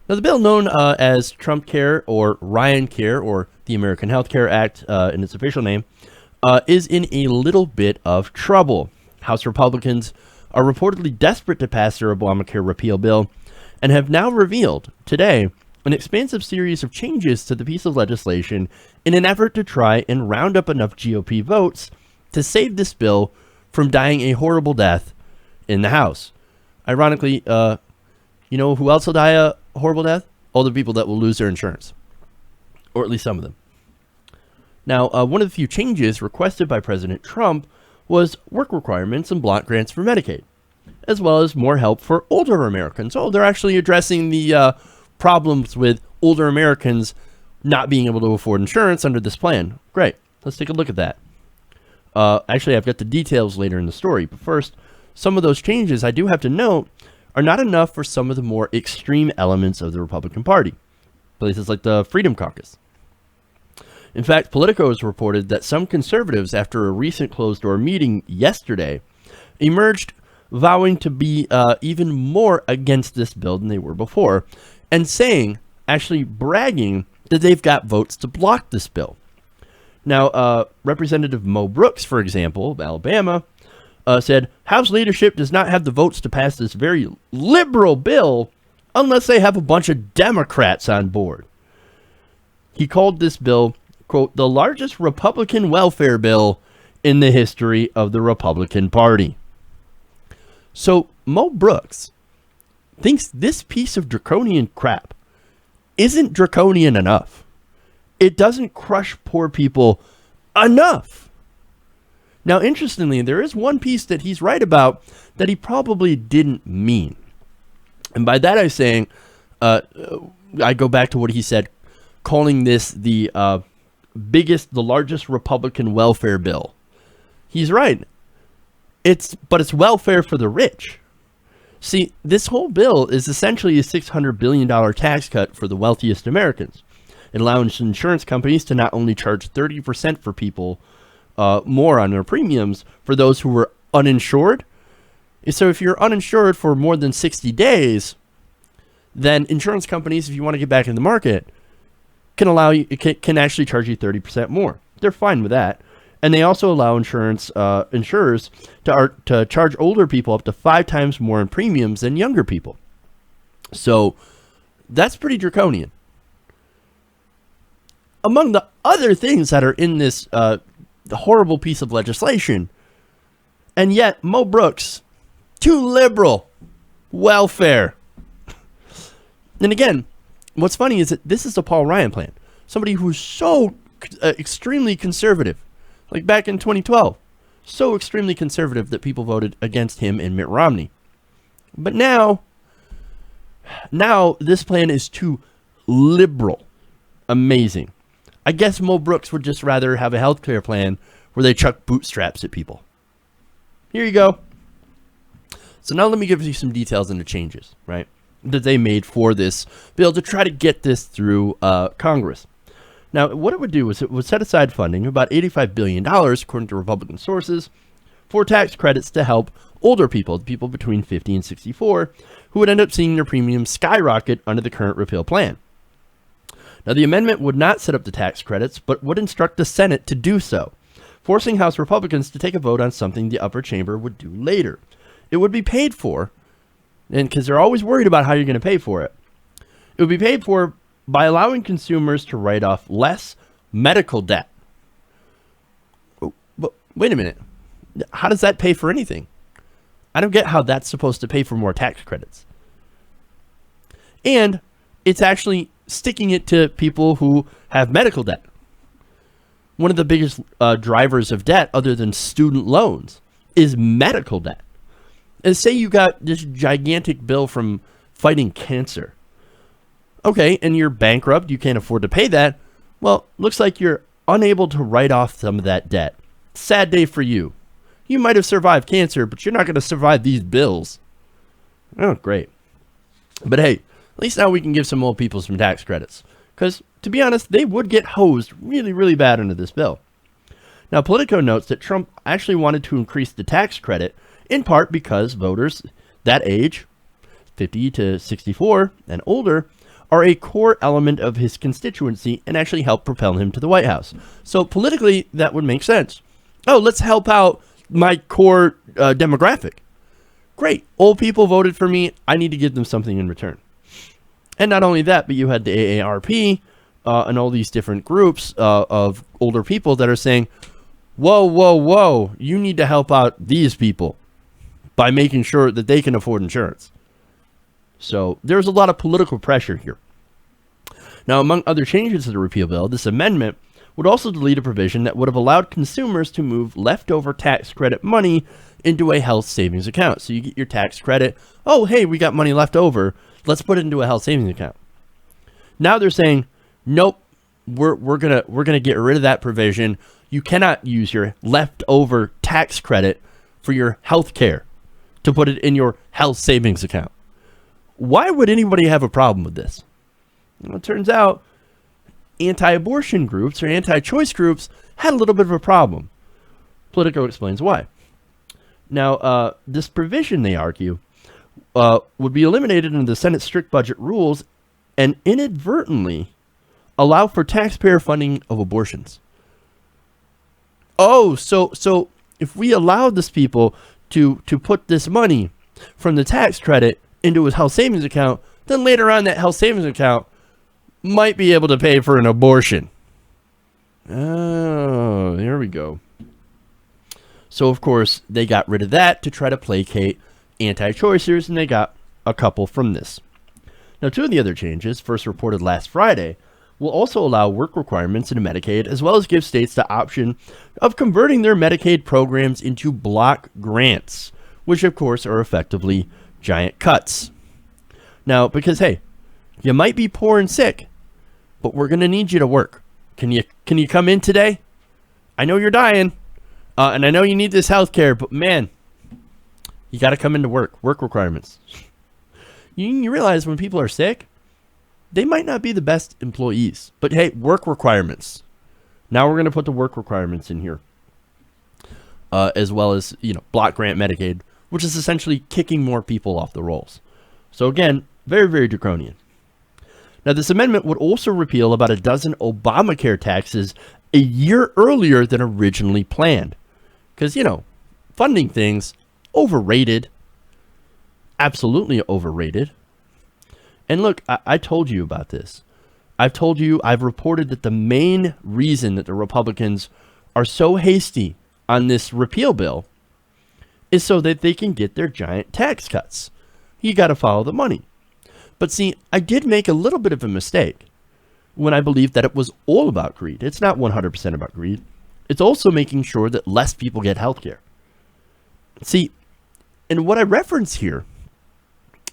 Now, the bill known as Trumpcare or Ryan Care or the American Health Care Act in its official name is in a little bit of trouble. House Republicans are reportedly desperate to pass their Obamacare repeal bill and have now revealed today an expansive series of changes to the piece of legislation in an effort to try and round up enough GOP votes to save this bill from dying a horrible death in the House. Ironically, you know who else will die a horrible death? All the people that will lose their insurance, or at least some of them. Now, one of the few changes requested by President Trump was work requirements and block grants for Medicaid, as well as more help for older Americans. Oh, they're actually addressing the problems with older Americans not being able to afford insurance under this plan. Great. Let's take a look at that. Actually, I've got the details later in the story, but first, some of those changes I do have to note are not enough for some of the more extreme elements of the Republican Party, places like the Freedom Caucus. In fact, Politico has reported that some conservatives, after a recent closed-door meeting yesterday, emerged vowing to be even more against this bill than they were before, and saying, actually bragging, that they've got votes to block this bill. Now, Representative Mo Brooks, for example, of Alabama, said, House leadership does not have the votes to pass this very liberal bill unless they have a bunch of Democrats on board. He called this bill, quote, the largest Republican welfare bill in the history of the Republican Party. So Mo Brooks thinks this piece of draconian crap isn't draconian enough. It doesn't crush poor people enough. Now, interestingly, there is one piece that he's right about that he probably didn't mean. And by that I'm saying, I go back to what he said, calling this the largest Republican welfare bill. He's right. But it's welfare for the rich. See, this whole bill is essentially a $600 billion tax cut for the wealthiest Americans. It allows insurance companies to not only charge 30% for people more on their premiums for those who were uninsured. So if you're uninsured for more than 60 days, then insurance companies, if you want to get back in the market, can actually charge you 30% more. They're fine with that. And they also allow insurers to charge older people up to 5 times more in premiums than younger people. So that's pretty draconian. Among the other things that are in this horrible piece of legislation, and yet Mo Brooks, too liberal, welfare. And again, what's funny is that this is the Paul Ryan plan. Somebody who's so extremely conservative, like back in 2012, so extremely conservative that people voted against him and Mitt Romney. But now this plan is too liberal. Amazing. I guess Mo Brooks would just rather have a healthcare plan where they chuck bootstraps at people. Here you go. So now let me give you some details on the changes, right, that they made for this bill to try to get this through Congress. Now, what it would do is it would set aside funding, about $85 billion, according to Republican sources, for tax credits to help older people, people between 50 and 64, who would end up seeing their premiums skyrocket under the current repeal plan. Now, the amendment would not set up the tax credits, but would instruct the Senate to do so, forcing House Republicans to take a vote on something the upper chamber would do later. It would be paid for, and because they're always worried about how you're going to pay for it, it would be paid for by allowing consumers to write off less medical debt. But wait a minute. How does that pay for anything? I don't get how that's supposed to pay for more tax credits. And it's actually sticking it to people who have medical debt. One of the biggest drivers of debt, other than student loans, is medical debt. And say you got this gigantic bill from fighting cancer. Okay, and you're bankrupt, you can't afford to pay that. Well, looks like you're unable to write off some of that debt. Sad day for you. You might have survived cancer, but you're not going to survive these bills. Oh, great. But hey, at least now we can give some old people some tax credits. Because, to be honest, they would get hosed really, really bad under this bill. Now, Politico notes that Trump actually wanted to increase the tax credit, in part because voters that age, 50 to 64 and older, are a core element of his constituency and actually help propel him to the White House. So politically, that would make sense. Oh, let's help out my core demographic. Great. Old people voted for me. I need to give them something in return. And not only that, but you had the AARP and all these different groups of older people that are saying, whoa, whoa, whoa, you need to help out these people by making sure that they can afford insurance. So there's a lot of political pressure here. Now, among other changes to the repeal bill, this amendment would also delete a provision that would have allowed consumers to move leftover tax credit money into a health savings account. So you get your tax credit. Oh, hey, we got money left over. Let's put it into a health savings account. Now they're saying, nope, we're gonna get rid of that provision. You cannot use your leftover tax credit for your health care to put it in your health savings account. Why would anybody have a problem with this? Well, it turns out anti-abortion groups or anti-choice groups had a little bit of a problem. Politico explains why. Now, this provision, they argue, would be eliminated in the Senate's strict budget rules and inadvertently allow for taxpayer funding of abortions. Oh, so if we allowed this people to put this money from the tax credit into his health savings account, then later on that health savings account might be able to pay for an abortion. Oh, there we go. So, of course, they got rid of that to try to placate anti-choicers, and they got a couple from this. Now, two of the other changes, first reported last Friday, will also allow work requirements into Medicaid, as well as give states the option of converting their Medicaid programs into block grants, which, of course, are effectively giant cuts. Now, because, hey, you might be poor and sick, but we're going to need you to work. Can you come in today? I know you're dying, and I know you need this health care, but man, you got to come into work. Work requirements. You realize when people are sick, they might not be the best employees, but hey, work requirements. Now we're going to put the work requirements in here, as well as, block grant Medicaid, which is essentially kicking more people off the rolls. So again, very, very draconian. Now, this amendment would also repeal about a dozen Obamacare taxes a year earlier than originally planned. Because, funding things, overrated. Absolutely overrated. And look, I told you about this. I've reported that the main reason that the Republicans are so hasty on this repeal bill is so that they can get their giant tax cuts. You got to follow the money. But see, I did make a little bit of a mistake when I believed that it was all about greed. It's not 100% about greed. It's also making sure that less people get health care. See, and what I reference here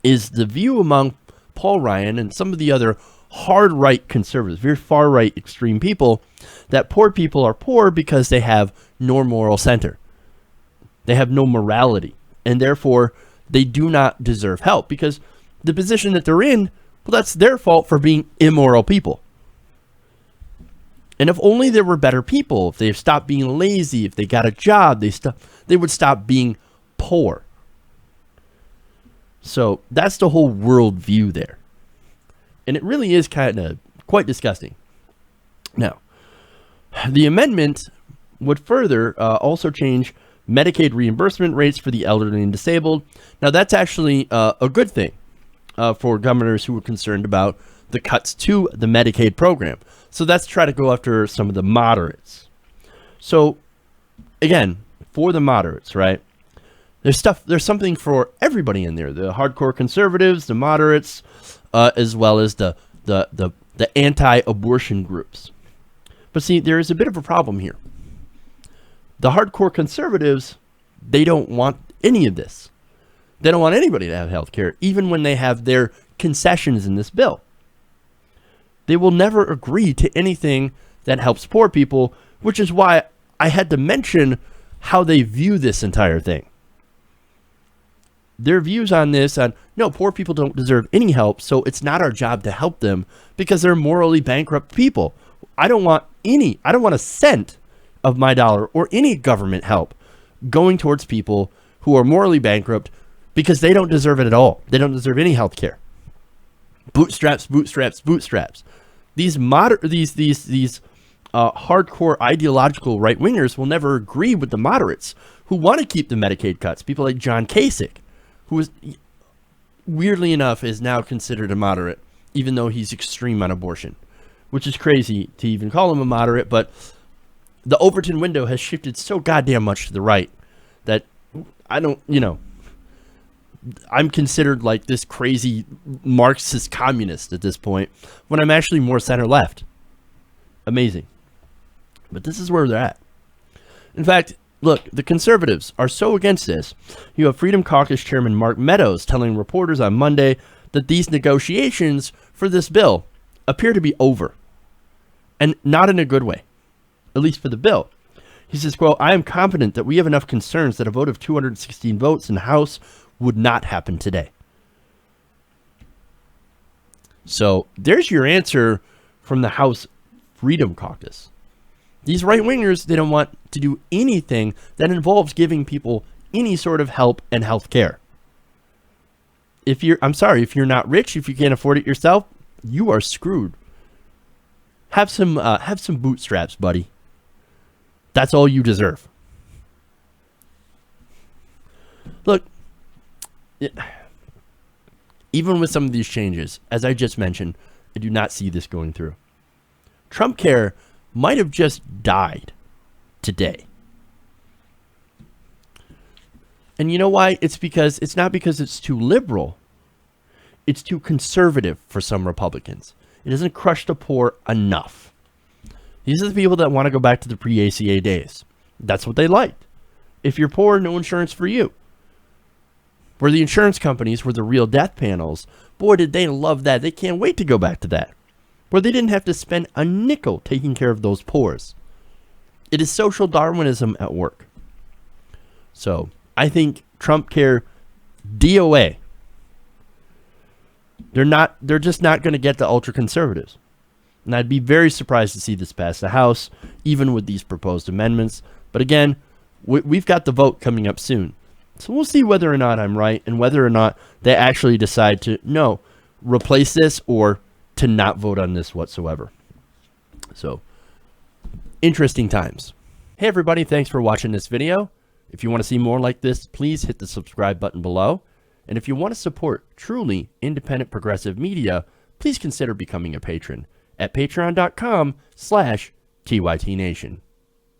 is the view among Paul Ryan and some of the other hard right conservatives, very far right extreme people, that poor people are poor because they have no moral center. They have no morality, and therefore they do not deserve help because the position that they're in, well, that's their fault for being immoral people. And if only there were better people, if they stopped being lazy, if they got a job, they would stop being poor. So that's the whole worldview there. And it really is kind of quite disgusting. Now, the amendment would further also change Medicaid reimbursement rates for the elderly and disabled. Now, that's actually a good thing for governors who were concerned about the cuts to the Medicaid program. So that's try to go after some of the moderates. So, again, for the moderates, right? There's something for everybody in there. The hardcore conservatives, the moderates, as well as the anti-abortion groups. But see, there is a bit of a problem here. The hardcore conservatives, they don't want any of this. They don't want anybody to have health care, even when they have their concessions in this bill. They will never agree to anything that helps poor people, which is why I had to mention how they view this entire thing. Their views on this, no, poor people don't deserve any help, so it's not our job to help them because they're morally bankrupt people. I don't want a cent of my dollar or any government help going towards people who are morally bankrupt because they don't deserve it at all. They don't deserve any health care. Bootstraps, bootstraps, bootstraps. These hardcore ideological right wingers will never agree with the moderates who want to keep the Medicaid cuts. People like John Kasich, who is weirdly enough is now considered a moderate, even though he's extreme on abortion, which is crazy to even call him a moderate. But the Overton window has shifted so goddamn much to the right that I don't, I'm considered like this crazy Marxist communist at this point when I'm actually more center left. Amazing. But this is where they're at. In fact, look, the conservatives are so against this. You have Freedom Caucus Chairman Mark Meadows telling reporters on Monday that these negotiations for this bill appear to be over. And not in a good way, at least for the bill. He says, quote, "I am confident that we have enough concerns that a vote of 216 votes in the House would not happen today." So there's your answer from the House Freedom Caucus. These right-wingers, they don't want to do anything that involves giving people any sort of help and health care. If you're not rich, if you can't afford it yourself, you are screwed. Have some bootstraps, buddy. That's all you deserve. Look, even with some of these changes, as I just mentioned, I do not see this going through. Trumpcare might have just died today. And you know why? It's not because it's too liberal. It's too conservative for some Republicans. It doesn't crush the poor enough. These are the people that want to go back to the pre-ACA days. That's what they liked. If you're poor, no insurance for you. Where the insurance companies were the real death panels, boy, did they love that. They can't wait to go back to that. Where they didn't have to spend a nickel taking care of those poors. It is social Darwinism at work. So I think Trumpcare, DOA. They're just not going to get the ultra conservatives. And I'd be very surprised to see this pass the House, even with these proposed amendments. But again, we've got the vote coming up soon. So we'll see whether or not I'm right and whether or not they actually decide to, replace this or to not vote on this whatsoever. So, interesting times. Hey everybody, thanks for watching this video. If you want to see more like this, please hit the subscribe button below. And if you want to support truly independent progressive media, please consider becoming a patron at patreon.com/TYTNation.